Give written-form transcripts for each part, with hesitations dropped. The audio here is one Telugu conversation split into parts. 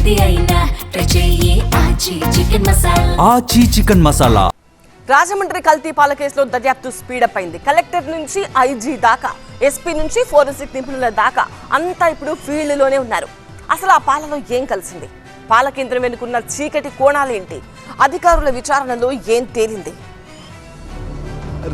ఏది అయినా ట్రై చెయ్యి ఆచి చికెన్ మసాలా. ఆచి చికెన్ మసాలా. రాజమండ్రి కల్తీ పాల కేసులో దర్యాప్తు స్పీడప్ అయింది. కలెక్టర్ నుంచి ఐజీ దాకా, ఎస్పీ నుంచి ఫోరెన్సిక్ నిపుణుల దాకా అంతా ఇప్పుడు ఫీల్డ్లోనే ఉన్నారు. అసలు ఆ పాలలో ఏం కలిసింది? పాల కేంద్రం వెనుకున్న చీకటి కోణాలేంటి? అధికారుల విచారణలో ఏం తేలింది?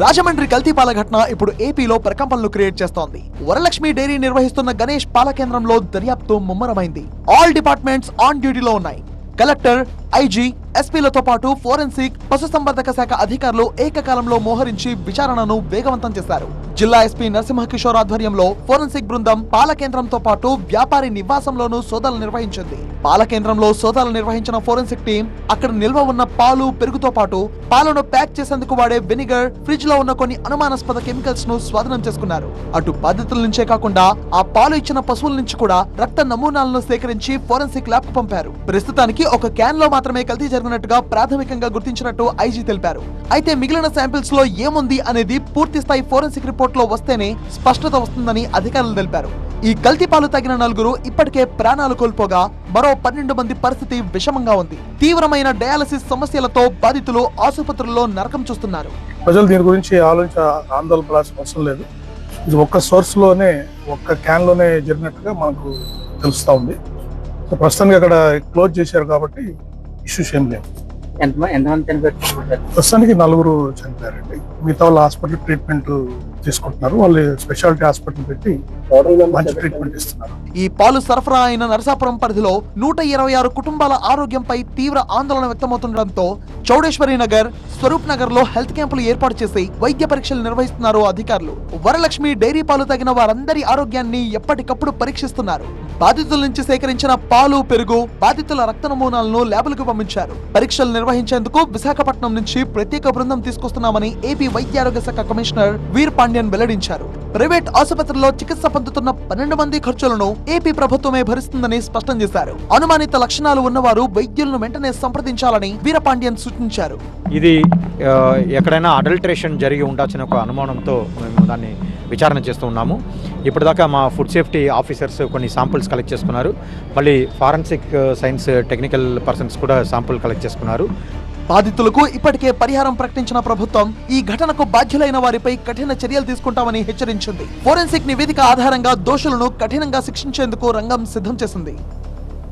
రాజమండ్రి కల్తీపాల ఘటన ఇప్పుడు ఏపీలో ప్రకంపనలు క్రియేట్ చేస్తోంది. వరలక్ష్మి డైరీ నిర్వహిస్తున్న గణేష్ పాల కేంద్రంలో దర్యాప్తు ముమ్మరమైంది. ఆల్ డిపార్ట్మెంట్స్ ఆన్ డ్యూటీలో ఉన్నాయి. కలెక్టర్, ఐజీ, ఎస్పీలతో పాటు ఫోరెన్సిక్, పశుసంవర్ధక శాఖ అధికారులు ఏకకాలంలో మోహరించి విచారణను వేగవంతం చేశారు. జిల్లా ఎస్పీ నరసింహకిషోర్ ఆధ్వర్యంలో ఫోరెన్సిక్ బృందం పాల కేంద్రంతో పాటు వ్యాపారి నివాసంలోనూ సోదాలు నిర్వహించింది. పాల కేంద్రంలో సోదాలు నిర్వహించిన ఫోరెన్సిక్ టీం అక్కడ నిల్వ ఉన్న పాలు, పెరుగుతో పాటు పాలను ప్యాక్ చేసేందుకు వాడే వెనిగర్, ఫ్రిడ్జ్ లో ఉన్న కొన్ని అనుమానాస్పద కెమికల్స్ ను స్వాధీనం చేసుకున్నారు. అటు బాధితుల నుంచే కాకుండా ఆ పాలు ఇచ్చిన పశువుల నుంచి కూడా రక్త నమూనాలను సేకరించి ఫోరెన్సిక్ ల్యాబ్ కు పంపారు. ప్రస్తుతానికి ఒక క్యాన్ లో మాత్రమే కల్తీ జరిగినట్టుగా ప్రాథమికంగా గుర్తించినట్టు ఐజీ తెలిపారు. అయితే మిగిలిన శాంపిల్స్ లో ఏముంది అనేది పూర్తి స్థాయి ఫోరెన్సిక్ రిపోర్ట్ లో వస్తేనే స్పష్టత వస్తుందని అధికారులు తెలిపారు. ఈ కల్తీ పాలు తగిన 4 ఇప్పటికే ప్రాణాలు కోల్పోగా మరో 12 మంది పరిస్థితి విషమంగా ఉంది. తీవ్రమైన డయాలసిస్ సమస్యలతో బాధితులు ఆసుపత్రుల్లో నరకం చూస్తున్నారు. ప్రజలు దీని గురించి ఆందోళన పడాల్సిన అవసరం లేదు. ఇది ఒక్క సోర్స్ లోనే, ఒక్క క్యాన్ లోనే జరిగినట్టుగా మనకు తెలుస్తా ఉంది. సో ప్రస్తుతానికి అక్కడ క్లోజ్ చేశారు కాబట్టి ఇష్యూస్ ఏం లేవు. ప్రస్తుతానికి 4 చనిపోయారండి. మిగతా వాళ్ళు హాస్పిటల్ ట్రీట్మెంట్ తీసుకుంటున్నారు. వాళ్ళు స్పెషాలిటీ హాస్పిటల్ పెట్టి మంచి ట్రీట్మెంట్ ఇస్తున్నారు. ఈ పాలు సరఫరా అయిన నరసాపురం పరిధిలో 126 కుటుంబాల ఆరోగ్యంపై తీవ్ర ఆందోళన వ్యక్తమవుతుండటంతో చౌడేశ్వరి నగర్, స్వరూప్ నగర్ లో హెల్త్ క్యాంపులు ఏర్పాటు చేసి వైద్య పరీక్షలు నిర్వహిస్తున్నారు అధికారులు. వరలక్ష్మి డైరీ పాలు తగిన వారందరి ఆరోగ్యాన్ని ఎప్పటికప్పుడు పరీక్షిస్తున్నారు. బాధితుల నుంచి సేకరించిన పాలు, పెరుగు, బాధితుల రక్త నమూనాలను ల్యాబులకు పంపించారు. పరీక్షలు నిర్వహించేందుకు విశాఖపట్నం నుంచి ప్రత్యేక బృందం తీసుకొస్తున్నామని ఏపీ వైద్య ఆరోగ్య శాఖ కమిషనర్ వీర్ పాండ్యన్ వెల్లడించారు. ప్రైవేట్ ఆసుపత్రుల్లో చికిత్స పొందుతున్న 12 మంది ఖర్చులను ఏపీ ప్రభుత్వమే భరిస్తుందని స్పష్టం చేశారు. అనుమానిత లక్షణాలు ఉన్నవారు వైద్యులను వెంటనే సంప్రదించాలని వీరపాండ్యన్ సూచించారు. ఇది ఎక్కడైనా అడల్టరేషన్ జరిగి ఉండాల్సిన ఒక అనుమానంతో మేము దాన్ని విచారణ చేస్తూ ఉన్నాము. ఇప్పటిదాకా మా ఫుడ్ సేఫ్టీ ఆఫీసర్స్ కొన్ని శాంపుల్స్ కలెక్ట్ చేసుకున్నారు. మళ్ళీ ఫారెన్సిక్ సైన్స్ టెక్నికల్ పర్సన్స్ కూడా శాంపుల్ కలెక్ట్ చేసుకున్నారు. బాధితులకు ఇప్పటికే పరిహారం ప్రకటించిన ప్రభుత్వం ఈ ఘటనకు బాధ్యులైన వారిపై కఠిన చర్యలు తీసుకుంటామని హెచ్చరించింది. ఫోరెన్సిక్ నివేదిక ఆధారంగా దోషులను కఠినంగా శిక్షించేందుకు రంగం సిద్ధం చేసింది.